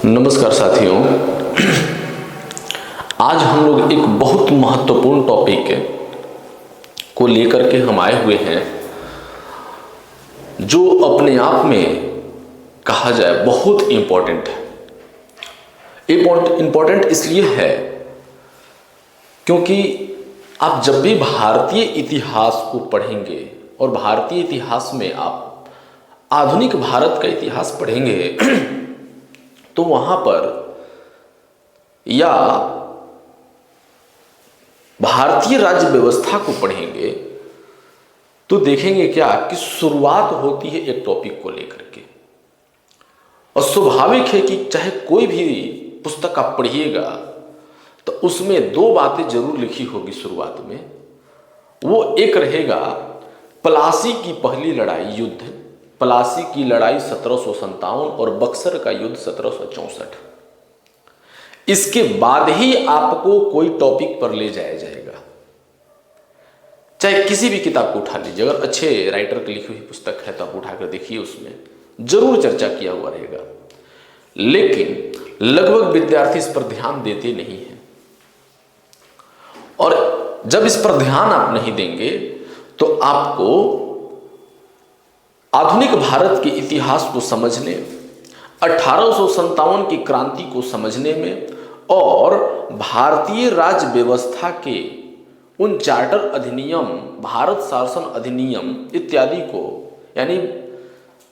नमस्कार साथियों। आज हम लोग एक बहुत महत्वपूर्ण टॉपिक को लेकर के हम आए हुए हैं, जो अपने आप में कहा जाए बहुत इंपॉर्टेंट है। इंपॉर्टेंट इसलिए है क्योंकि आप जब भी भारतीय इतिहास को पढ़ेंगे और भारतीय इतिहास में आप आधुनिक भारत का इतिहास पढ़ेंगे तो वहां पर या भारतीय राज्य व्यवस्था को पढ़ेंगे तो देखेंगे क्या कि शुरुआत होती है एक टॉपिक को लेकर के। और स्वाभाविक है कि चाहे कोई भी पुस्तक आप पढ़िएगा तो उसमें दो बातें जरूर लिखी होगी शुरुआत में। वो एक रहेगा प्लासी की पहली लड़ाई युद्ध, प्लासी की लड़ाई 1757 और बक्सर का युद्ध 1764। इसके बाद ही आपको कोई टॉपिक पर ले जाया जाएगा। चाहे किसी भी किताब को उठा लीजिए, अगर अच्छे राइटर की लिखी हुई पुस्तक है तो आप उठाकर देखिए, उसमें जरूर चर्चा किया हुआ रहेगा। लेकिन लगभग विद्यार्थी इस पर ध्यान देते नहीं हैं, और जब इस पर ध्यान आप नहीं देंगे तो आपको आधुनिक भारत के इतिहास को समझने, 1857 की क्रांति को समझने में और भारतीय राज्य व्यवस्था के उन चार्टर अधिनियम, भारत शासन अधिनियम इत्यादि को, यानी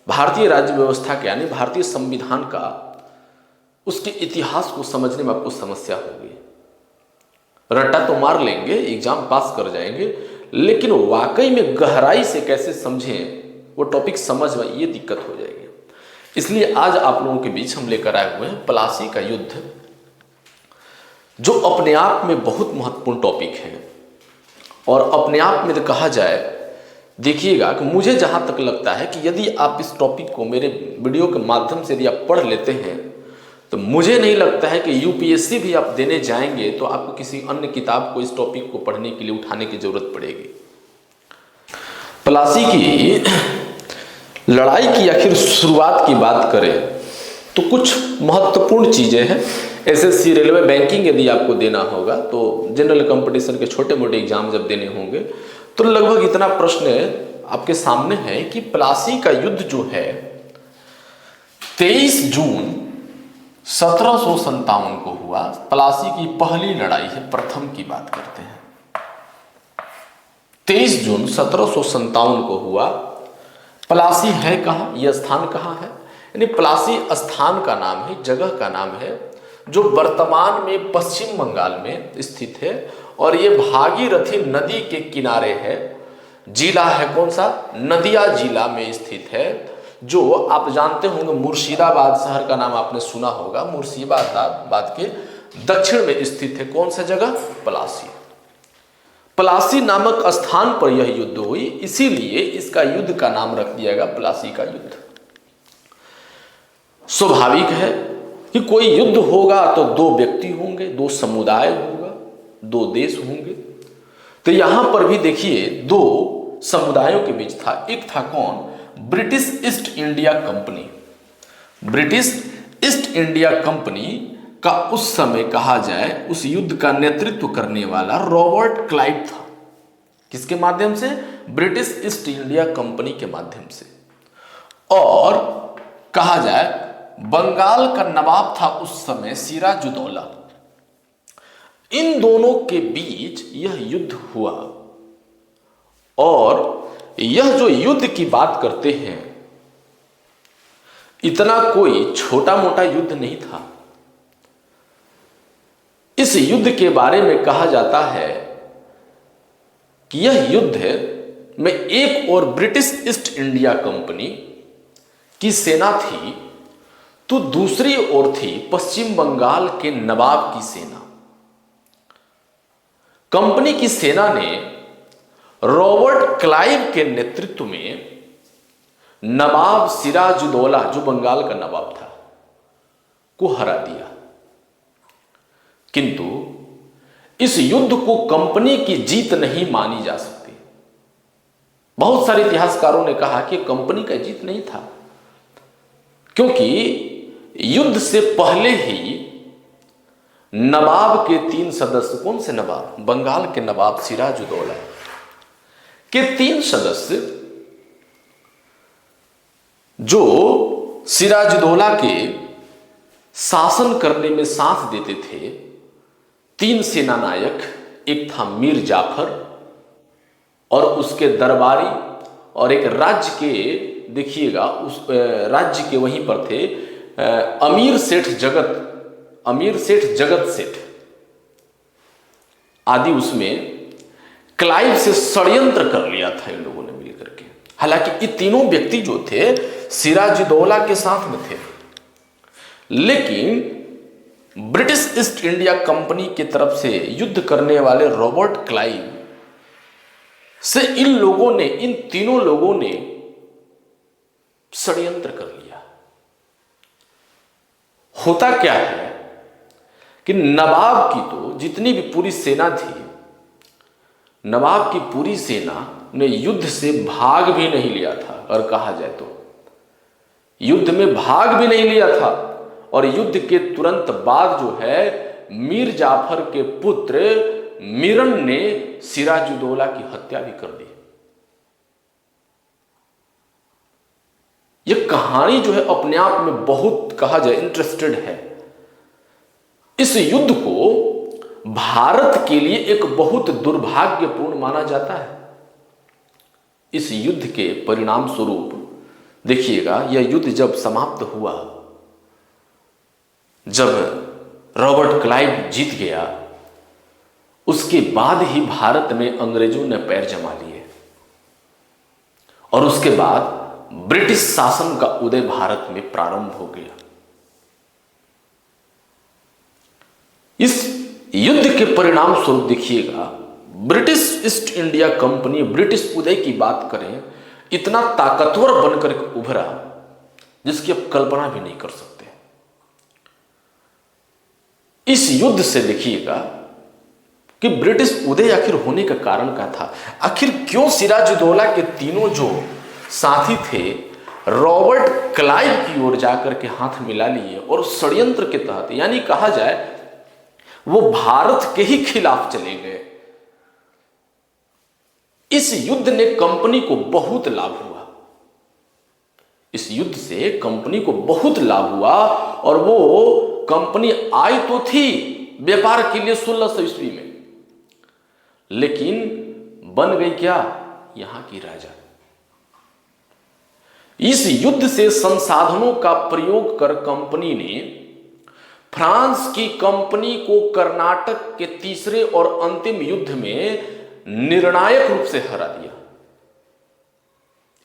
भारतीय राज्य व्यवस्था के यानी भारतीय संविधान का, उसके इतिहास को समझने में आपको समस्या होगी। रट्टा तो मार लेंगे, एग्जाम पास कर जाएंगे, लेकिन वाकई में गहराई से कैसे समझें वो टॉपिक समझ में, ये दिक्कत हो जाएगी। इसलिए आज आप लोगों के बीच हम लेकर आए हुए हैं प्लासी का युद्ध, जो अपने आप में बहुत महत्वपूर्ण टॉपिक है। और अपने आप में तो कहा जाए, देखिएगा कि मुझे जहां तक लगता है कि यदि आप इस टॉपिक को मेरे वीडियो के माध्यम से यदि आप पढ़ लेते हैं तो मुझे नहीं लगता है कि यूपीएससी भी आप देने जाएंगे तो आपको किसी अन्य किताब को इस टॉपिक को पढ़ने के लिए उठाने की जरूरत पड़ेगी। प्लासी की लड़ाई की आखिर शुरुआत की बात करें तो कुछ महत्वपूर्ण चीजें हैं। एसएससी, रेलवे, बैंकिंग यदि आपको देना होगा तो जनरल कंपटीशन के छोटे मोटे एग्जाम जब देने होंगे तो लगभग इतना प्रश्न आपके सामने है कि प्लासी का युद्ध जो है 23 जून 1757 को हुआ। प्लासी की पहली लड़ाई है, प्रथम की बात करते हैं। 23 जून 1757 को हुआ। प्लासी है कहाँ, यह स्थान कहाँ है? यानी प्लासी स्थान का नाम है, जगह का नाम है, जो वर्तमान में पश्चिम बंगाल में स्थित है और ये भागीरथी नदी के किनारे है। जिला है कौन सा? नदिया जिला में स्थित है, जो आप जानते होंगे मुर्शिदाबाद शहर का नाम आपने सुना होगा। मुर्शिदाबाद के दक्षिण में स्थित है कौन सा जगह? प्लासी। प्लासी नामक स्थान पर यह युद्ध हुई, इसीलिए इसका युद्ध का नाम रख दिया गया प्लासी का युद्ध। स्वाभाविक है कि कोई युद्ध होगा तो दो व्यक्ति होंगे, दो समुदाय होगा, दो देश होंगे। तो यहां पर भी देखिए दो समुदायों के बीच था। एक था कौन? British East India company. British East India company का उस समय कहा जाए उस युद्ध का नेतृत्व करने वाला रॉबर्ट क्लाइव था। किसके माध्यम से? ब्रिटिश ईस्ट इंडिया कंपनी के माध्यम से। और कहा जाए बंगाल का नवाब था उस समय सिराजुद्दौला। इन दोनों के बीच यह युद्ध हुआ। और यह जो युद्ध की बात करते हैं, इतना कोई छोटा मोटा युद्ध नहीं था। इस युद्ध के बारे में कहा जाता है कि यह युद्ध में एक और ब्रिटिश ईस्ट इंडिया कंपनी की सेना थी, तो दूसरी ओर थी पश्चिम बंगाल के नवाब की सेना। कंपनी की सेना ने रॉबर्ट क्लाइव के नेतृत्व में नवाब सिराजुद्दौला, जो बंगाल का नवाब था, को हरा दिया। किंतु इस युद्ध को कंपनी की जीत नहीं मानी जा सकती। बहुत सारे इतिहासकारों ने कहा कि कंपनी का जीत नहीं था, क्योंकि युद्ध से पहले ही नवाब के 3 सदस्य, कौन से नवाब? बंगाल के नवाब सिराजुद्दौला के 3 सदस्य जो सिराजुद्दौला के शासन करने में साथ देते थे, 3 सेना नायक, एक था मीर जाफर और उसके दरबारी, और एक राज्य के, देखिएगा उस राज्य के वहीं पर थे अमीर सेठ जगत सेठ आदि। उसमें क्लाइव से षड्यंत्र कर लिया था इन लोगों ने मिलकर के। हालांकि ये तीनों व्यक्ति जो थे सिराजुद्दौला के साथ में थे, लेकिन ब्रिटिश ईस्ट इंडिया कंपनी की तरफ से युद्ध करने वाले रॉबर्ट क्लाइव से इन तीनों लोगों ने षड्यंत्र कर लिया। होता क्या है कि नवाब की तो जितनी भी पूरी सेना थी, नवाब की पूरी सेना ने युद्ध से भाग भी नहीं लिया था, और कहा जाए तो युद्ध में भाग भी नहीं लिया था। और युद्ध के तुरंत बाद जो है मीर जाफर के पुत्र मिरन ने सिराजुद्दौला की हत्या भी कर दी। यह कहानी जो है अपने आप में बहुत, कहा जाए, इंटरेस्टेड है। इस युद्ध को भारत के लिए एक बहुत दुर्भाग्यपूर्ण माना जाता है। इस युद्ध के परिणाम स्वरूप देखिएगा, यह युद्ध जब समाप्त हुआ, जब रॉबर्ट क्लाइव जीत गया, उसके बाद ही भारत में अंग्रेजों ने पैर जमा लिए और उसके बाद ब्रिटिश शासन का उदय भारत में प्रारंभ हो गया। इस युद्ध के परिणाम स्वरूप देखिएगा, British East India company, British उदय की बात करें, इतना ताकतवर बनकर उभरा जिसकी आप कल्पना भी नहीं कर सकते। इस युद्ध से देखिएगा कि ब्रिटिश उदय आखिर होने का कारण क्या था। आखिर क्यों सिराजुद्दौला के तीनों जो साथी थे रॉबर्ट क्लाइव की ओर जाकर के हाथ मिला लिए और षड्यंत्र के तहत, यानी कहा जाए वो भारत के ही खिलाफ चले गए। इस युद्ध ने कंपनी को बहुत लाभ हुआ, इस युद्ध से कंपनी को बहुत लाभ हुआ, और वो कंपनी आई तो थी व्यापार के लिए 1600 ईस्वी में, लेकिन बन गई क्या? यहां की राजा। इस युद्ध से संसाधनों का प्रयोग कर कंपनी ने फ्रांस की कंपनी को कर्नाटक के तीसरे और अंतिम युद्ध में निर्णायक रूप से हरा दिया।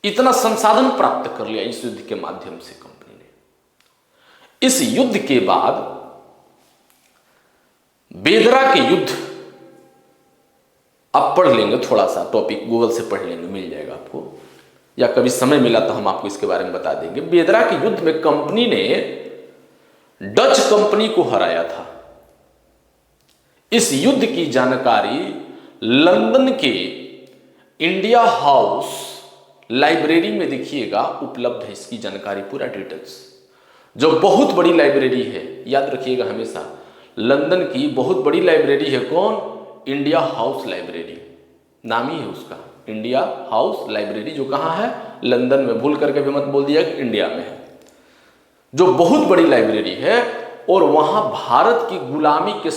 इतना संसाधन प्राप्त कर लिया इस युद्ध के माध्यम से कंपनी ने। इस युद्ध के बाद बेदरा के युद्ध, आप पढ़ लेंगे, थोड़ा सा टॉपिक गूगल से पढ़ लेंगे, मिल जाएगा आपको, या कभी समय मिला तो हम आपको इसके बारे में बता देंगे। बेदरा के युद्ध में कंपनी ने डच कंपनी को हराया था। इस युद्ध की जानकारी लंदन के इंडिया हाउस लाइब्रेरी में देखिएगा उपलब्ध है। इसकी जानकारी पूरा डिटेल्स, जो बहुत बड़ी लाइब्रेरी है, याद रखिएगा हमेशा, लंदन की बहुत बड़ी लाइब्रेरी है। कौन? इंडिया हाउस लाइब्रेरी, नाम ही है उसका, इंडिया हाउस लाइब्रेरी, जो कहाँ है? लंदन में। भूल करके भी मत बोल दिया कि इंडिया में है, जो बहुत बड़ी लाइब्रेरी है। और वहां भारत की गुलामी के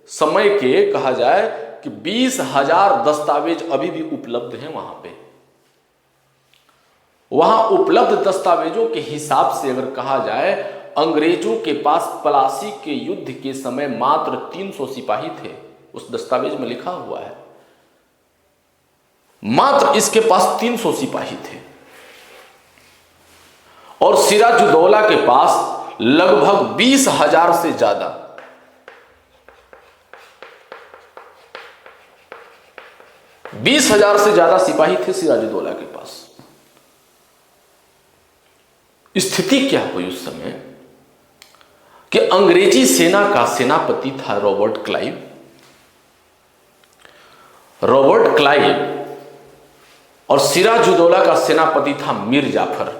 समय के कहा जाए कि 20,000 दस्तावेज अभी भी उपलब्ध हैं वहां पे। वहां उपलब्ध दस्तावेजों के हिसाब से अगर कहा जाए, अंग्रेजों के पास प्लासी के युद्ध के समय मात्र 300 सिपाही थे। उस दस्तावेज में लिखा हुआ है मात्र इसके पास 300 सिपाही थे, और सिराजुद्दौला के पास लगभग 20,000 से ज्यादा। बीस हजार से ज्यादा सिपाही थे सिराजुद्दौला के पास। स्थिति क्या हुई उस समय कि अंग्रेजी सेना का सेनापति था रॉबर्ट क्लाइव। रॉबर्ट क्लाइव और सिराजुद्दौला का सेनापति था मीर जाफर।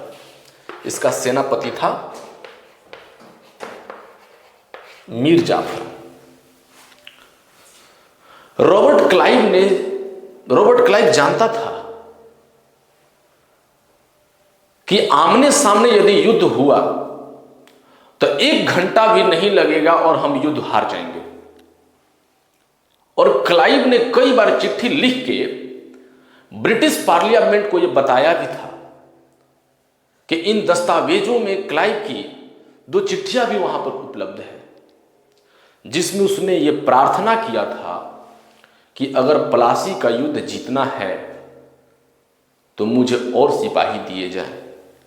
इसका सेनापति था मीर जाफर। रॉबर्ट क्लाइव जानता था कि आमने सामने यदि युद्ध हुआ तो 1 घंटा भी नहीं लगेगा और हम युद्ध हार जाएंगे। और क्लाइव ने कई बार चिट्ठी लिख के ब्रिटिश पार्लियामेंट को यह बताया भी था कि इन दस्तावेजों में क्लाइव की 2 चिट्ठियां भी वहां पर उपलब्ध है, जिसमें उसने यह प्रार्थना किया था कि अगर प्लासी का युद्ध जीतना है तो मुझे और सिपाही दिए जाएं।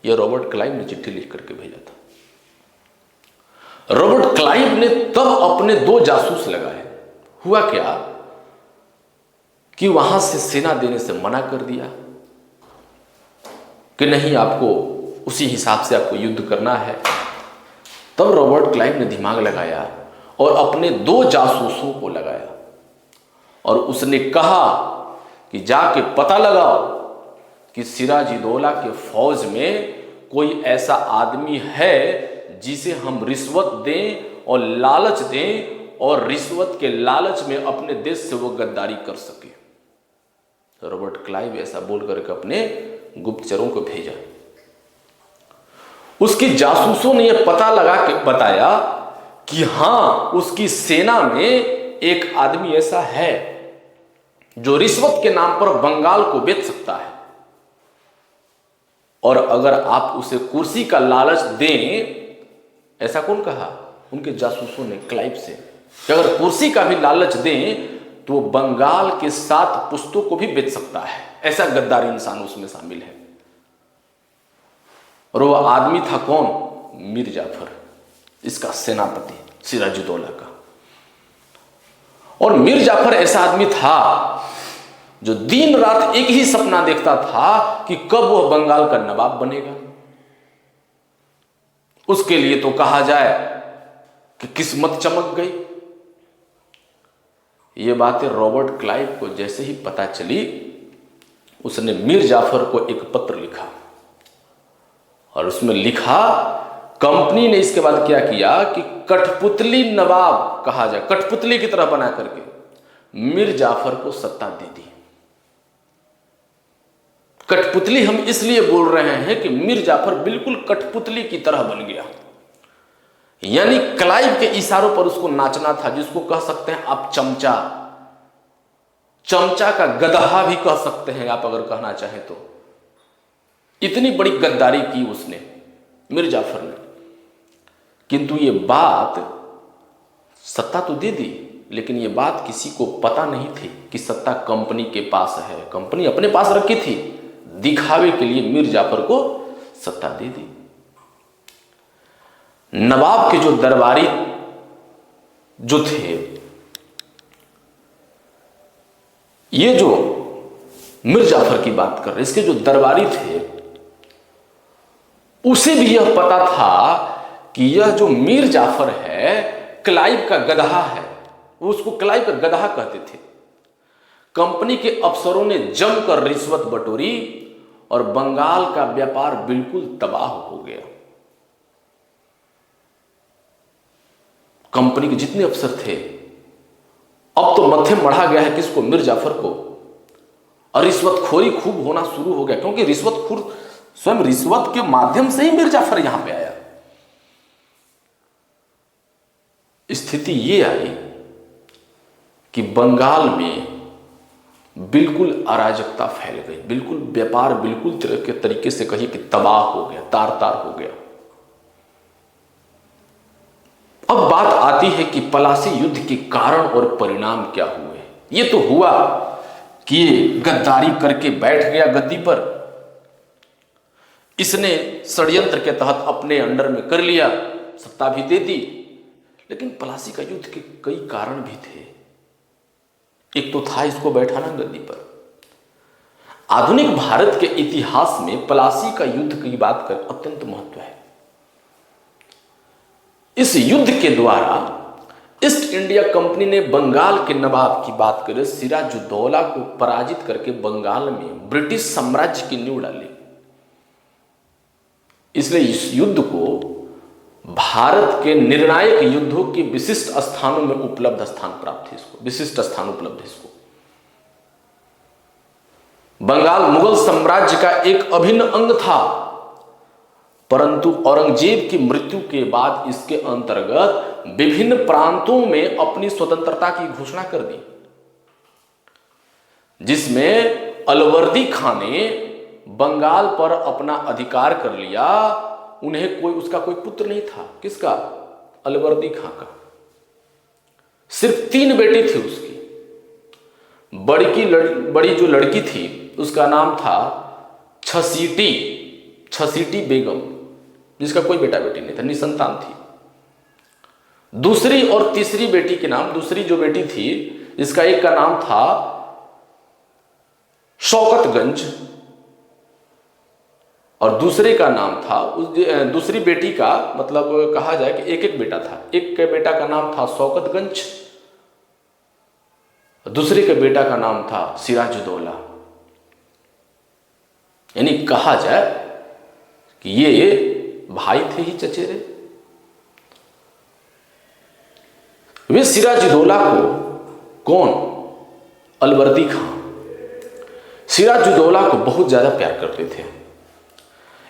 यह रॉबर्ट क्लाइव ने चिट्ठी लिख करके भेजा था। रॉबर्ट क्लाइव ने तब अपने 2 जासूस लगाए। हुआ क्या कि वहां से सेना देने से मना कर दिया कि नहीं, आपको उसी हिसाब से आपको युद्ध करना है। तब रॉबर्ट क्लाइव ने दिमाग लगाया और अपने 2 जासूसों को लगाया और उसने कहा कि जाके पता लगाओ कि सिराजुद्दौला के फौज में कोई ऐसा आदमी है जिसे हम रिश्वत दें और लालच दें और रिश्वत के लालच में अपने देश से वो गद्दारी कर सके। रॉबर्ट क्लाइव ऐसा बोल करके अपने गुप्तचरों को भेजा। उसके जासूसों ने यह पता लगा के बताया कि हां, उसकी सेना में एक आदमी ऐसा है जो रिश्वत के नाम पर बंगाल को बेच सकता है, और अगर आप उसे कुर्सी का लालच दें। ऐसा कौन कहा? उनके जासूसों ने क्लाइव से, कि अगर कुर्सी का भी लालच दें तो बंगाल के 7 पुश्तों को भी बेच सकता है। ऐसा गद्दार इंसान उसमें शामिल है। और वो आदमी था कौन? मीर जाफर, इसका सेनापति सिराजुद्दौला का। और मीर जाफर ऐसा आदमी था जो दिन रात एक ही सपना देखता था कि कब वह बंगाल का नवाब बनेगा। उसके लिए तो कहा जाए कि किस्मत चमक गई। ये बातें रॉबर्ट क्लाइव को जैसे ही पता चली, उसने मीर जाफर को एक पत्र लिखा और उसमें लिखा, कंपनी ने इसके बाद क्या किया कि कठपुतली नवाब कहा जाए, कठपुतली की तरह बना करके मीर जाफर को सत्ता दे दी। कठपुतली हम इसलिए बोल रहे हैं कि मीर जाफर बिल्कुल कठपुतली की तरह बन गया, यानी क्लाइव के इशारों पर उसको नाचना था, जिसको कह सकते हैं आप चमचा, चमचा का गदहा भी कह सकते हैं आप अगर कहना चाहें तो। इतनी बड़ी गद्दारी की उसने मीर जाफर ने। किंतु ये बात, सत्ता तो दे दी, लेकिन ये बात किसी को पता नहीं थी कि सत्ता कंपनी के पास है। कंपनी अपने पास रखी थी, दिखावे के लिए मीर जाफर को सत्ता दे दी। नवाब के जो दरबारी जो थे, ये जो मीर जाफर की बात कर रहे, इसके जो दरबारी थे, उसे भी यह पता था कि यह जो मीर जाफर है क्लाइव का गदहा है। वो उसको क्लाइव का गदहा कहते थे। कंपनी के अफसरों ने जमकर रिश्वत बटोरी और बंगाल का व्यापार बिल्कुल तबाह हो गया। कंपनी के जितने अफसर थे, अब तो मत्थे मढ़ा गया है किसको? मीर जाफर को। और रिश्वतखोरी खूब होना शुरू हो गया, क्योंकि रिश्वतखोर स्वयं रिश्वत के माध्यम से ही मीर जाफर यहां पे आया। स्थिति ये आई कि बंगाल में बिल्कुल अराजकता फैल गई, बिल्कुल व्यापार बिल्कुल तरह के तरीके से कहिए कि तबाह हो गया, तार तार हो गया। अब बात आती है कि पलासी युद्ध के कारण और परिणाम क्या हुए। ये तो हुआ कि ये गद्दारी करके बैठ गया गद्दी पर, इसने षड्यंत्र के तहत अपने अंडर में कर लिया, सत्ता भी दे दी। लेकिन पलासी का युद्ध के कई कारण भी थे। एक तो था इसको बैठाना गद्दी पर। आधुनिक भारत के इतिहास में पलासी का युद्ध की बात कर अत्यंत महत्व है। इस युद्ध के द्वारा ईस्ट इंडिया कंपनी ने बंगाल के नवाब की बात करें सिराजुद्दौला को पराजित करके बंगाल में ब्रिटिश साम्राज्य की नींव डाली। इसलिए इस युद्ध को भारत के निर्णायक युद्धों के विशिष्ट स्थानों में उपलब्ध स्थान प्राप्त है इसको, विशिष्ट स्थान उपलब्ध है इसको। बंगाल मुगल साम्राज्य का एक अभिन्न अंग था, परंतु औरंगजेब की मृत्यु के बाद इसके अंतर्गत विभिन्न प्रांतों में अपनी स्वतंत्रता की घोषणा कर दी, जिसमें अलवर्दी खां ने बंगाल पर अपना अधिकार कर लिया। उन्हें उसका कोई पुत्र नहीं था। किसका? अलवर्दी खां का। सिर्फ 3 बेटी थी उसकी। बड़ी जो लड़की थी उसका नाम था छसीटी बेगम, जिसका कोई बेटा बेटी नहीं था, निसंतान थी। दूसरी और तीसरी बेटी के नाम, दूसरी जो बेटी थी जिसका एक का नाम था शौकतगंज और दूसरे का नाम था, दूसरी बेटी का मतलब कहा जाए कि एक बेटा था। एक के बेटा का नाम था शौकतगंज, दूसरे के बेटा का नाम था सिराजुद्दौला। यानी कहा जाए कि ये भाई थे ही चचेरे। वे सिराजुद्दौला को कौन? अलवर्दी खां सिराजुद्दौला को बहुत ज्यादा प्यार करते थे।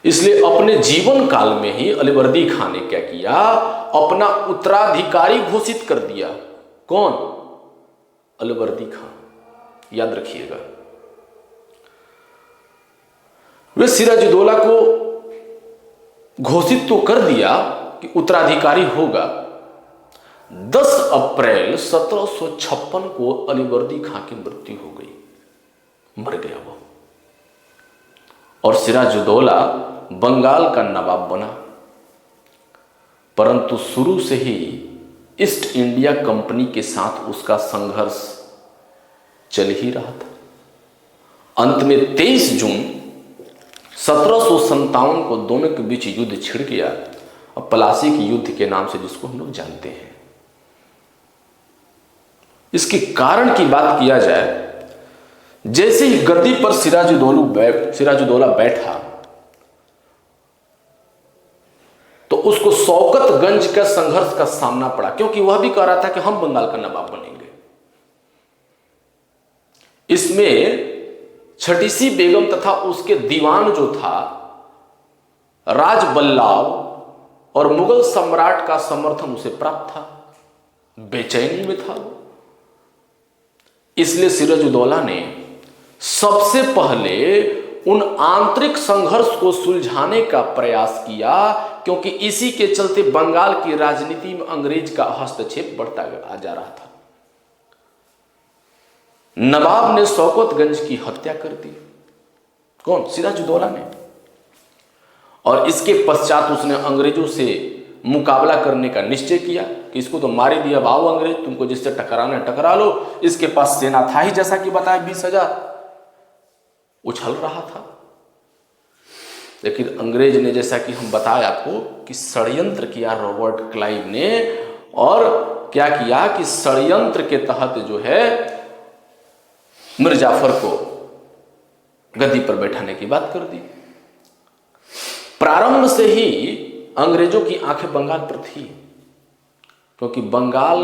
इसलिए अपने जीवन काल में ही अलवर्दी खां ने क्या किया? अपना उत्तराधिकारी घोषित कर दिया। कौन? अलवर्दी खां। याद रखिएगा, वे सिराजुद्दौला को घोषित तो कर दिया कि उत्तराधिकारी होगा। 10 अप्रैल 1756 को अलवर्दी खां की मृत्यु हो गई, मर गया वो, और सिराजुद्दौला बंगाल का नवाब बना। परंतु शुरू से ही ईस्ट इंडिया कंपनी के साथ उसका संघर्ष चल ही रहा था। अंत में 23 जून 1757 को दोनों के बीच युद्ध छिड़ गया, और पलासी के युद्ध के नाम से जिसको हम लोग जानते हैं। इसके कारण की बात किया जाए, जैसे ही गद्दी पर सिराजुद्दौला बैठा तो उसको शौकतगंज का संघर्ष का सामना पड़ा, क्योंकि वह भी कह रहा था कि हम बंगाल का नवाब बनेंगे। इसमें छटीसी बेगम तथा उसके दीवान जो था राजबल्लाव और मुगल सम्राट का समर्थन उसे प्राप्त था। बेचैनी में था वो। इसलिए सिराजुद्दौला ने सबसे पहले उन आंतरिक संघर्ष को सुलझाने का प्रयास किया, क्योंकि इसी के चलते बंगाल की राजनीति में अंग्रेज का हस्तक्षेप बढ़ता जा रहा था। नवाब ने शौकतगंज की हत्या कर दी। कौन? सिराजुद्दौला ने। और इसके पश्चात उसने अंग्रेजों से मुकाबला करने का निश्चय किया कि इसको तो मार ही दिया, आओ अंग्रेज, तुमको जिससे टकराना है टकरा लो। इसके पास सेना था ही, जैसा कि बताया 20,000 उछल रहा था। लेकिन अंग्रेज ने, जैसा कि हम बताया आपको, कि षड्यंत्र किया रॉबर्ट क्लाइव ने, और क्या किया कि षड्यंत्र के तहत जो है मीर जाफर को गद्दी पर बैठाने की बात कर दी। प्रारंभ से ही अंग्रेजों की आंखें बंगाल पर थी, क्योंकि बंगाल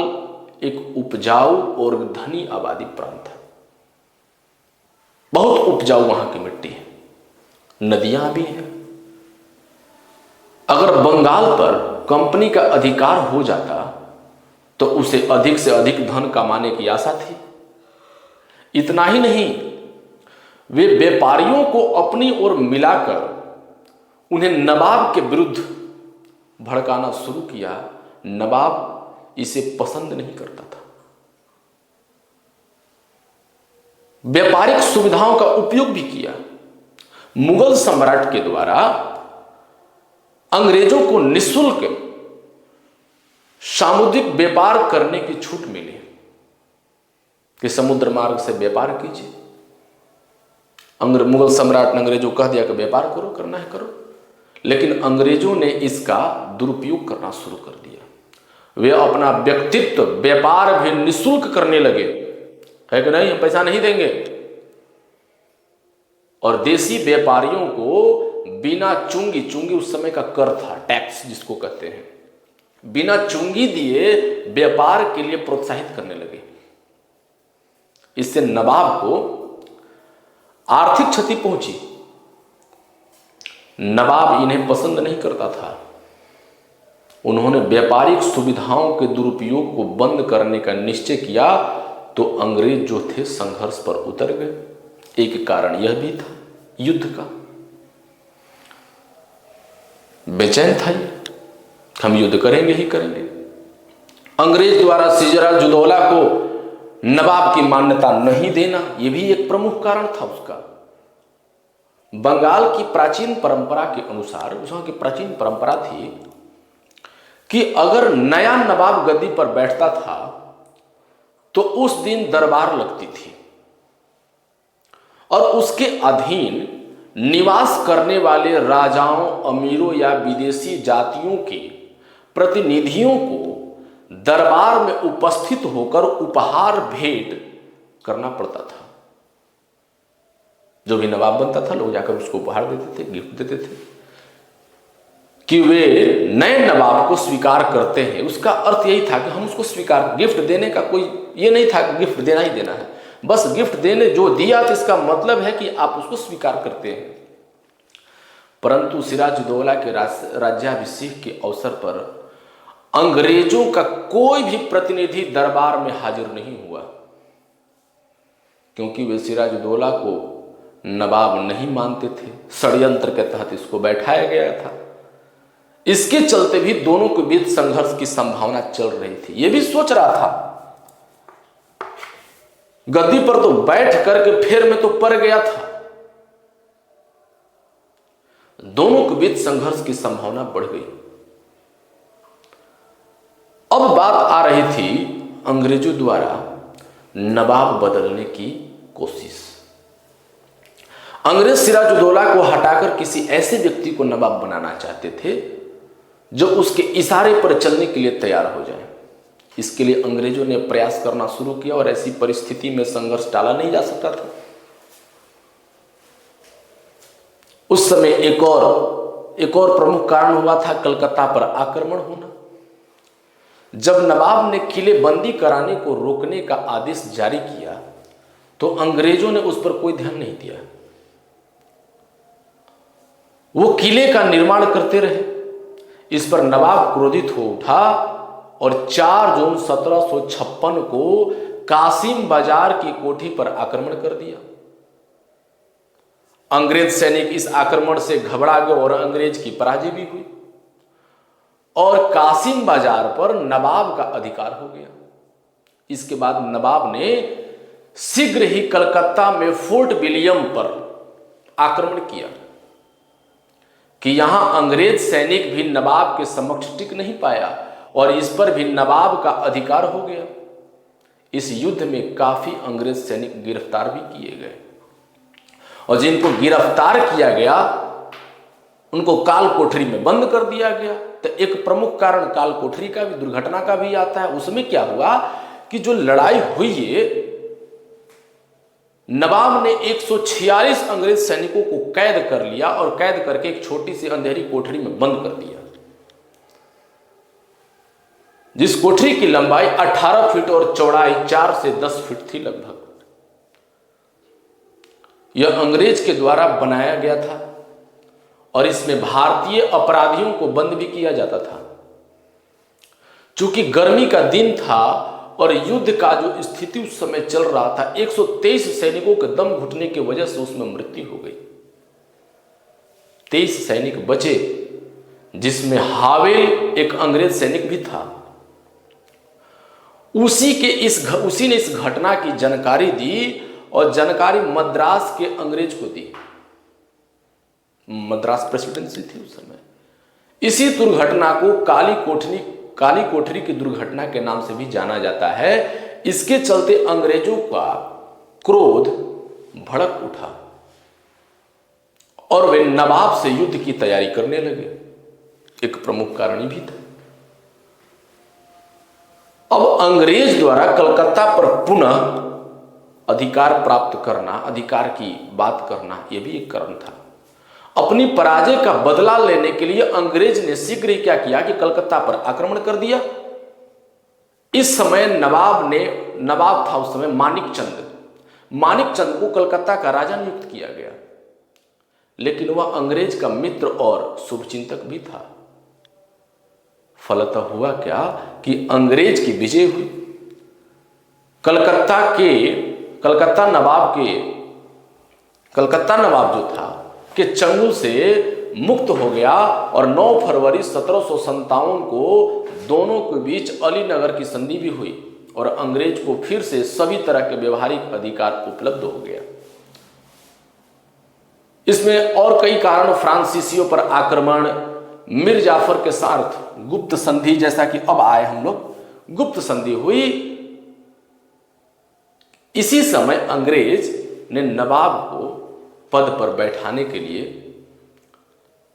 एक उपजाऊ और धनी आबादी प्रांत है। बहुत उपजाऊ वहां की मिट्टी है, नदियां भी हैं। अगर बंगाल पर कंपनी का अधिकार हो जाता तो उसे अधिक से अधिक धन कमाने की आशा थी। इतना ही नहीं, वे व्यापारियों को अपनी ओर मिलाकर उन्हें नवाब के विरुद्ध भड़काना शुरू किया। नवाब इसे पसंद नहीं करता था। व्यापारिक सुविधाओं का उपयोग भी किया। मुगल सम्राट के द्वारा अंग्रेजों को निःशुल्क सामुद्रिक व्यापार करने की छूट मिली कि समुद्र मार्ग से व्यापार कीजिए। मुगल सम्राट ने अंग्रेजों को कह दिया कि व्यापार करो, करना है करो। लेकिन अंग्रेजों ने इसका दुरुपयोग करना शुरू कर दिया। वे अपना व्यक्तित्व व्यापार भी निःशुल्क करने लगे, है कि नहीं, हम पैसा नहीं देंगे। और देसी व्यापारियों को बिना चुंगी उस समय का कर था, टैक्स जिसको कहते हैं, बिना चुंगी दिए व्यापार के लिए प्रोत्साहित करने लगे। इससे नवाब को आर्थिक क्षति पहुंची। नवाब इन्हें पसंद नहीं करता था। उन्होंने व्यापारिक सुविधाओं के दुरुपयोग को बंद करने का निश्चय किया तो अंग्रेज जो थे संघर्ष पर उतर गए। एक कारण यह भी था युद्ध का, बेचैन था, हम युद्ध करेंगे ही करेंगे। अंग्रेज द्वारा सिराजुद्दौला को नवाब की मान्यता नहीं देना, यह भी एक प्रमुख कारण था उसका। बंगाल की प्राचीन परंपरा के अनुसार, वहां की प्राचीन परंपरा थी कि अगर नया नवाब गद्दी पर बैठता था तो उस दिन दरबार लगती थी और उसके अधीन निवास करने वाले राजाओं, अमीरों या विदेशी जातियों के प्रतिनिधियों को दरबार में उपस्थित होकर उपहार भेंट करना पड़ता था। जो भी नवाब बनता था लोग जाकर उसको उपहार देते थे, गिफ्ट देते थे कि वे नए नवाब को स्वीकार करते हैं। उसका अर्थ यही था कि हम उसको स्वीकार, गिफ्ट देने का कोई ये नहीं था कि गिफ्ट देना ही देना है, बस गिफ्ट देने जो दिया तो इसका मतलब है कि आप उसको स्वीकार करते हैं। परंतु सिराजुद्दौला के राज्याभिषेक के अवसर पर अंग्रेजों का कोई भी प्रतिनिधि दरबार में हाजिर नहीं हुआ, क्योंकि वे सिराजुद्दौला को नवाब नहीं मानते थे। षड्यंत्र के तहत इसको बैठाया गया था। इसके चलते भी दोनों के बीच संघर्ष की संभावना चल रही थी। यह भी सोच रहा था, गद्दी पर तो बैठ करके फेर में तो पड़ गया था। दोनों के बीच संघर्ष की संभावना बढ़ गई। अब बात आ रही थी अंग्रेजों द्वारा नवाब बदलने की कोशिश। अंग्रेज सिराजुद्दौला को हटाकर किसी ऐसे व्यक्ति को नवाब बनाना चाहते थे जो उसके इशारे पर चलने के लिए तैयार हो जाए। इसके लिए अंग्रेजों ने प्रयास करना शुरू किया और ऐसी परिस्थिति में संघर्ष टाला नहीं जा सकता था। उस समय एक और प्रमुख कारण हुआ था कलकत्ता पर आक्रमण होना। जब नवाब ने किले बंदी कराने को रोकने का आदेश जारी किया तो अंग्रेजों ने उस पर कोई ध्यान नहीं दिया। वो किले का निर्माण करते रहे। इस पर नवाब क्रोधित हो उठा और 4 जून 1756 को कासिम बाजार की कोठी पर आक्रमण कर दिया। अंग्रेज सैनिक इस आक्रमण से घबरा गए और अंग्रेज की पराजय भी हुई और कासिम बाजार पर नवाब का अधिकार हो गया। इसके बाद नवाब ने शीघ्र ही कलकत्ता में फोर्ट विलियम पर आक्रमण किया कि यहां अंग्रेज सैनिक भी नवाब के समक्ष टिक नहीं पाया और इस पर भी नवाब का अधिकार हो गया। इस युद्ध में काफी अंग्रेज सैनिक गिरफ्तार भी किए गए और जिनको गिरफ्तार किया गया उनको काल कोठरी में बंद कर दिया गया। तो एक प्रमुख कारण काल कोठरी का भी, दुर्घटना का भी आता है। उसमें क्या हुआ कि जो लड़ाई हुई है, नवाब ने 146 अंग्रेज सैनिकों को कैद कर लिया और कैद करके एक छोटी सी अंधेरी कोठरी में बंद कर दिया, जिस कोठरी की लंबाई 18 फीट और चौड़ाई 4 से 10 फीट थी लगभग। यह अंग्रेज के द्वारा बनाया गया था और इसमें भारतीय अपराधियों को बंद भी किया जाता था। चूंकि गर्मी का दिन था और युद्ध का जो स्थिति उस समय चल रहा था, 123 सैनिकों के दम घुटने की वजह से उसमें मृत्यु हो गई। 23 सैनिक बचे, जिसमें हावेल एक अंग्रेज सैनिक भी था। उसी ने इस घटना की जानकारी दी और जानकारी मद्रास के अंग्रेज को दी। मद्रास प्रेसिडेंसी थी उस समय। इसी दुर्घटना को काली कोठरी की दुर्घटना के नाम से भी जाना जाता है। इसके चलते अंग्रेजों का क्रोध भड़क उठा और वे नवाब से युद्ध की तैयारी करने लगे। एक प्रमुख कारण भी था। अब अंग्रेज द्वारा कलकत्ता पर पुनः अधिकार प्राप्त करना, अधिकार की बात करना, यह भी एक कारण था। अपनी पराजय का बदला लेने के लिए अंग्रेज ने शीघ्र ही क्या किया कि कलकत्ता पर आक्रमण कर दिया। इस समय नवाब था उस समय मानिक चंद को कलकत्ता का राजा नियुक्त किया गया, लेकिन वह अंग्रेज का मित्र और शुभचिंतक भी था। फलतः हुआ क्या कि अंग्रेज की विजय हुई। कलकत्ता नवाब जो था के चंगुल से मुक्त हो गया और 9 फरवरी 1757 को दोनों के बीच अलीनगर की संधि भी हुई और अंग्रेज को फिर से सभी तरह के व्यवहारिक अधिकार उपलब्ध हो गया। इसमें और कई कारण, फ्रांसीसियों पर आक्रमण, मीर जाफर के साथ गुप्त संधि, जैसा कि अब आए हम लोग, गुप्त संधि हुई। इसी समय अंग्रेज ने नवाब को पद पर बैठाने के लिए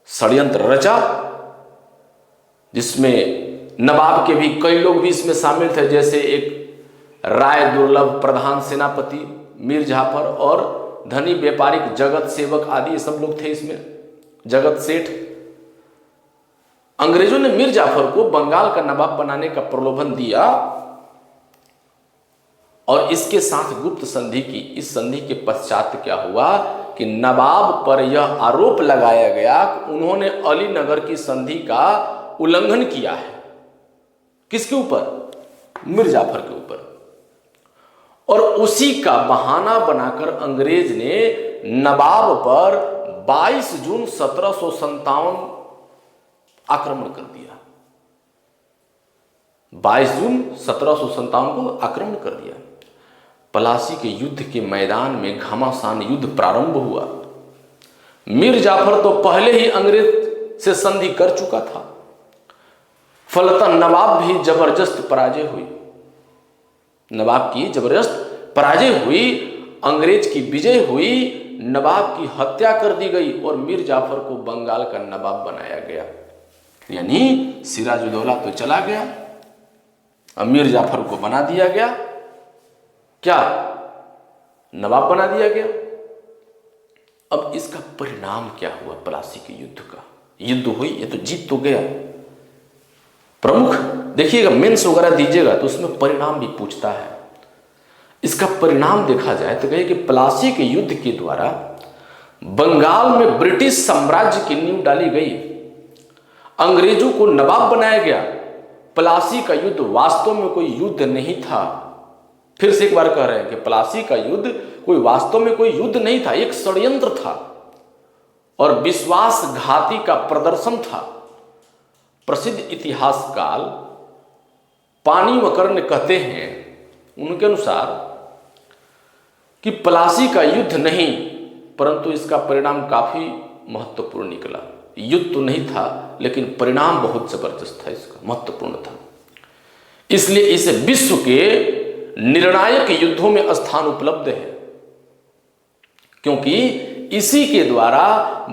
षड्यंत्र रचा, जिसमें नवाब के भी कई लोग भी इसमें शामिल थे, जैसे एक राय दुर्लभ प्रधान सेनापति मीर जाफर और धनी व्यापारिक जगत सेवक आदि, ये सब लोग थे इसमें, जगत सेठ। अंग्रेजों ने मीर जाफर को बंगाल का नवाब बनाने का प्रलोभन दिया और इसके साथ गुप्त संधि की। इस संधि के पश्चात क्या हुआ कि नवाब पर यह आरोप लगाया गया कि उन्होंने अलीनगर की संधि का उल्लंघन किया है। किसके ऊपर? मीर जाफर के ऊपर। और उसी का बहाना बनाकर अंग्रेज ने नवाब पर 22 जून 1757 आक्रमण कर दिया। 22 जून 1757 को आक्रमण कर दिया। पलासी के युद्ध के मैदान में घमासान युद्ध प्रारंभ हुआ। मीर जाफर तो पहले ही अंग्रेज से संधि कर चुका था, फलतः नवाब भी जबरदस्त पराजय हुई। नवाब की जबरदस्त पराजय हुई, अंग्रेज की विजय हुई, नवाब की हत्या कर दी गई और मीर जाफर को बंगाल का नवाब बनाया गया। यानी सिराजुद्दौला तो चला गया, अब मीर जाफर को बना दिया गया, क्या नवाब बना दिया गया। अब इसका परिणाम क्या हुआ? पलासी के युद्ध का युद्ध हुई, ये तो जीत तो गया। प्रमुख देखिएगा, मेंस वगैरह दीजिएगा तो उसमें परिणाम भी पूछता है। इसका परिणाम देखा जाए तो कहे कि प्लासी के युद्ध के द्वारा बंगाल में ब्रिटिश साम्राज्य की नींव डाली गई, अंग्रेजों को नवाब बनाया गया। प्लासी का युद्ध वास्तव में कोई युद्ध नहीं था। फिर से एक बार कह रहे हैं कि प्लासी का युद्ध कोई वास्तव में कोई युद्ध नहीं था, एक षड्यंत्र था और विश्वासघाती का प्रदर्शन था। प्रसिद्ध इतिहासकार पानीमकर ने कहते हैं, उनके अनुसार कि प्लासी का युद्ध नहीं, परंतु इसका परिणाम काफी महत्वपूर्ण निकला। युद्ध तो नहीं था, लेकिन परिणाम बहुत जबरदस्त था, इसका महत्वपूर्ण था। इसलिए इसे विश्व के निर्णायक युद्धों में स्थान उपलब्ध है, क्योंकि इसी के द्वारा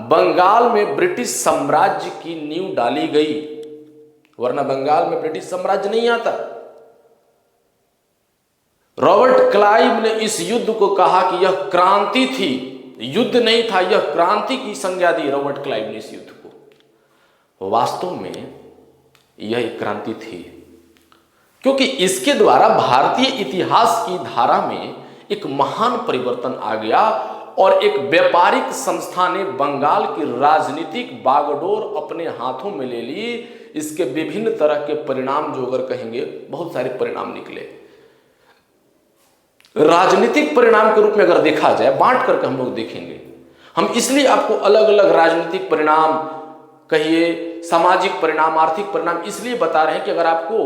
बंगाल में ब्रिटिश साम्राज्य की नींव डाली गई, वरना बंगाल में ब्रिटिश साम्राज्य नहीं आता। रॉबर्ट क्लाइव ने इस युद्ध को कहा कि यह क्रांति थी, युद्ध नहीं था, यह क्रांति की संज्ञा दी रॉबर्ट क्लाइव ने इस युद्ध को। वास्तव में यह एक क्रांति थी, क्योंकि इसके द्वारा भारतीय इतिहास की धारा में एक महान परिवर्तन आ गया और एक व्यापारिक संस्था ने बंगाल की राजनीतिक बागडोर अपने हाथों में ले ली। इसके विभिन्न तरह के परिणाम, जो अगर कहेंगे, बहुत सारे परिणाम निकले। राजनीतिक परिणाम के रूप में अगर देखा जाए, बांट करके हम लोग देखेंगे। हम इसलिए आपको अलग अलग राजनीतिक परिणाम, कहिए सामाजिक परिणाम, आर्थिक परिणाम इसलिए बता रहे हैं कि अगर आपको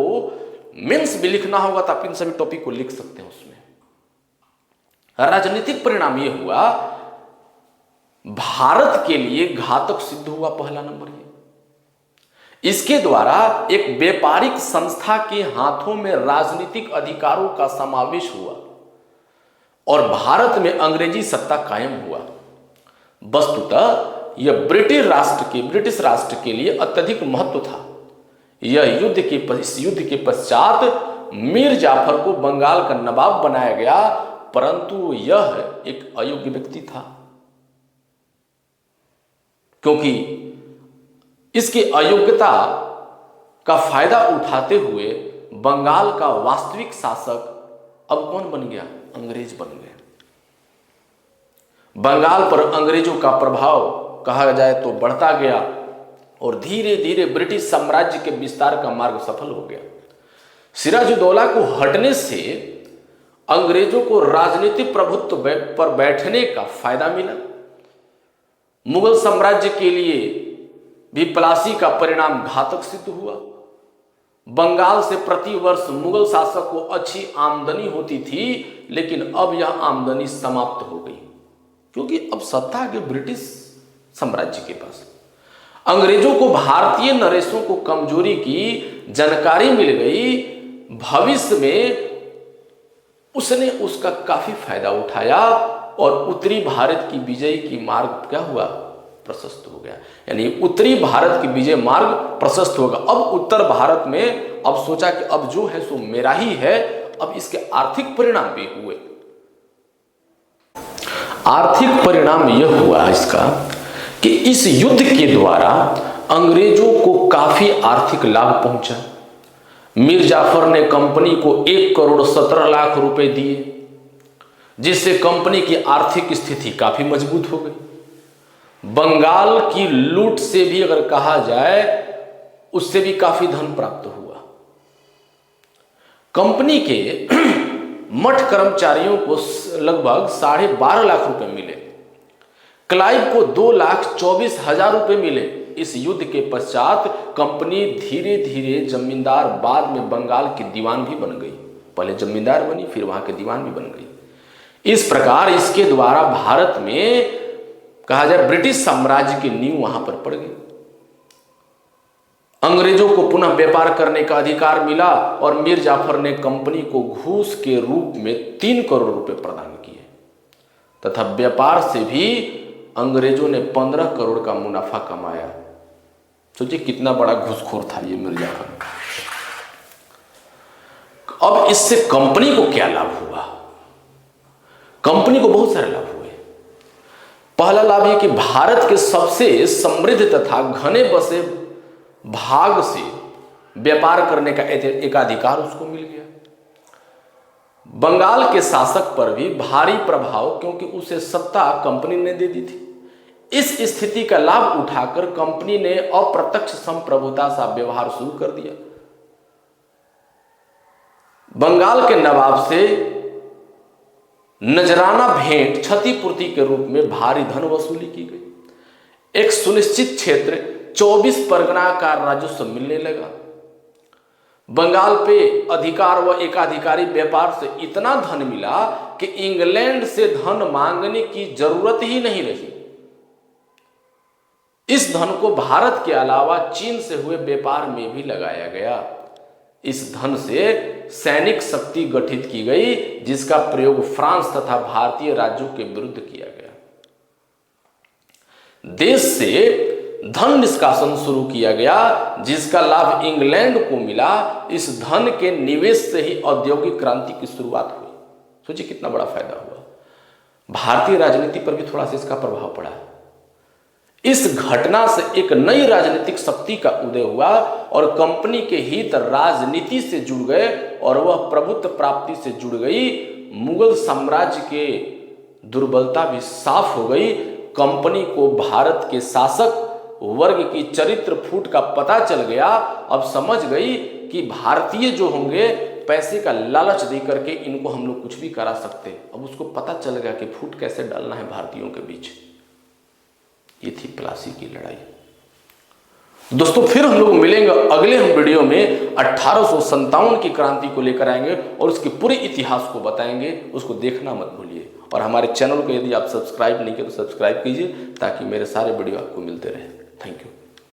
मेंस भी लिखना होगा तो आप इन सभी टॉपिक को लिख सकते हैं उसमें। राजनीतिक परिणाम यह हुआ, भारत के लिए घातक सिद्ध हुआ पहला नंबर ये। इसके द्वारा एक व्यापारिक संस्था के हाथों में राजनीतिक अधिकारों का समावेश हुआ और भारत में अंग्रेजी सत्ता कायम हुआ। वस्तुतः यह ब्रिटिश राष्ट्र के लिए अत्यधिक महत्व था। इस युद्ध के पश्चात मीर जाफर को बंगाल का नवाब बनाया गया, परंतु यह एक अयोग्य व्यक्ति था, क्योंकि इसकी अयोग्यता का फायदा उठाते हुए बंगाल का वास्तविक शासक अब कौन बन गया? अंग्रेज बन गए। बंगाल पर अंग्रेजों का प्रभाव कहा जाए तो बढ़ता गया और धीरे धीरे ब्रिटिश साम्राज्य के विस्तार का मार्ग सफल हो गया। सिराजुद्दौला को हटने से अंग्रेजों को राजनीतिक प्रभुत्व पर बैठने का फायदा मिला। मुगल साम्राज्य के लिए भी प्लासी का परिणाम घातक सिद्ध हुआ। बंगाल से प्रतिवर्ष मुगल शासक को अच्छी आमदनी होती थी, लेकिन अब यह आमदनी समाप्त हो गई क्योंकि अब सत्ता आ गई ब्रिटिश साम्राज्य के पास। अंग्रेजों को भारतीय नरेशों को कमजोरी की जानकारी मिल गई। भविष्य में उसने उसका काफी फायदा उठाया और उत्तरी भारत की विजय की मार्ग क्या हुआ? प्रशस्त हो गया। यानी उत्तरी भारत की विजय मार्ग प्रशस्त होगा। अब उत्तर भारत में अब सोचा कि अब जो है सो मेरा ही है। अब इसके आर्थिक परिणाम भी हुए। आर्थिक परिणाम यह हुआ इसका कि इस युद्ध के द्वारा अंग्रेजों को काफी आर्थिक लाभ पहुंचा। मीर जाफर ने कंपनी को 1,17,00,000 रुपए दिए, जिससे कंपनी की आर्थिक स्थिति काफी मजबूत हो गई। बंगाल की लूट से भी अगर कहा जाए, उससे भी काफी धन प्राप्त हुआ। कंपनी के मठ कर्मचारियों को लगभग 12.5 लाख रुपए मिले। क्लाइव को 2,24,000 रुपए मिले। इस युद्ध के पश्चात कंपनी धीरे धीरे जमींदार, बाद में बंगाल की दीवान भी बन गई। पहले जमींदार बनी, फिर वहां के दीवान भी बन गई। इस प्रकार इसके द्वारा भारत में कहा जाए ब्रिटिश साम्राज्य की नींव वहां पर पड़ गई। अंग्रेजों को पुनः व्यापार करने का अधिकार मिला और मीर जाफर ने कंपनी को घूस के रूप में 3 करोड़ रुपए प्रदान किए तथा व्यापार से भी अंग्रेजों ने 15 करोड़ का मुनाफा कमाया। सोचिए कितना बड़ा घूसखोर था ये मीर जाफर। अब इससे कंपनी को क्या लाभ हुआ? कंपनी को बहुत सारे लाभ हुए। पहला लाभ यह कि भारत के सबसे समृद्ध तथा घने बसे भाग से व्यापार करने का एकाधिकार उसको मिल गया। बंगाल के शासक पर भी भारी प्रभाव, क्योंकि उसे सत्ता कंपनी ने दे दी थी। इस स्थिति का लाभ उठाकर कंपनी ने अप्रत्यक्ष संप्रभुता सा व्यवहार शुरू कर दिया। बंगाल के नवाब से नजराना भेंट क्षतिपूर्ति के रूप में भारी धन वसूली की गई। एक सुनिश्चित क्षेत्र 24 परगना का राजस्व मिलने लगा। बंगाल पे अधिकार व एकाधिकारी व्यापार से इतना धन मिला कि इंग्लैंड से धन मांगने की जरूरत ही नहीं रही। इस धन को भारत के अलावा चीन से हुए व्यापार में भी लगाया गया। इस धन से सैनिक शक्ति गठित की गई, जिसका प्रयोग फ्रांस तथा भारतीय राज्यों के विरुद्ध किया गया। देश से धन निष्कासन शुरू किया गया, जिसका लाभ इंग्लैंड को मिला। इस धन के निवेश से ही औद्योगिक क्रांति की शुरुआत हुई। सोचिए कितना बड़ा फायदा हुआ। भारतीय राजनीति पर भी थोड़ा सा इसका प्रभाव पड़ा। इस घटना से एक नई राजनीतिक शक्ति का उदय हुआ और कंपनी के हित राजनीति से जुड़ गए और वह प्रभुत्व प्राप्ति से जुड़ गई। मुगल साम्राज्य के दुर्बलता भी साफ हो गई। कंपनी को भारत के शासक वर्ग की चरित्र फूट का पता चल गया। अब समझ गई कि भारतीय जो होंगे पैसे का लालच दे करके इनको हम लोग कुछ भी करा सकते। अब उसको पता चल गया कि फूट कैसे डालना है भारतीयों के बीच। ये थी प्लासी की लड़ाई। दोस्तों फिर हम लोग मिलेंगे अगले हम वीडियो में 1857 की क्रांति को लेकर आएंगे और उसके पूरे इतिहास को बताएंगे। उसको देखना मत भूलिए और हमारे चैनल को यदि आप सब्सक्राइब नहीं किए तो सब्सक्राइब कीजिए ताकि मेरे सारे वीडियो आपको मिलते रहे। Thank you.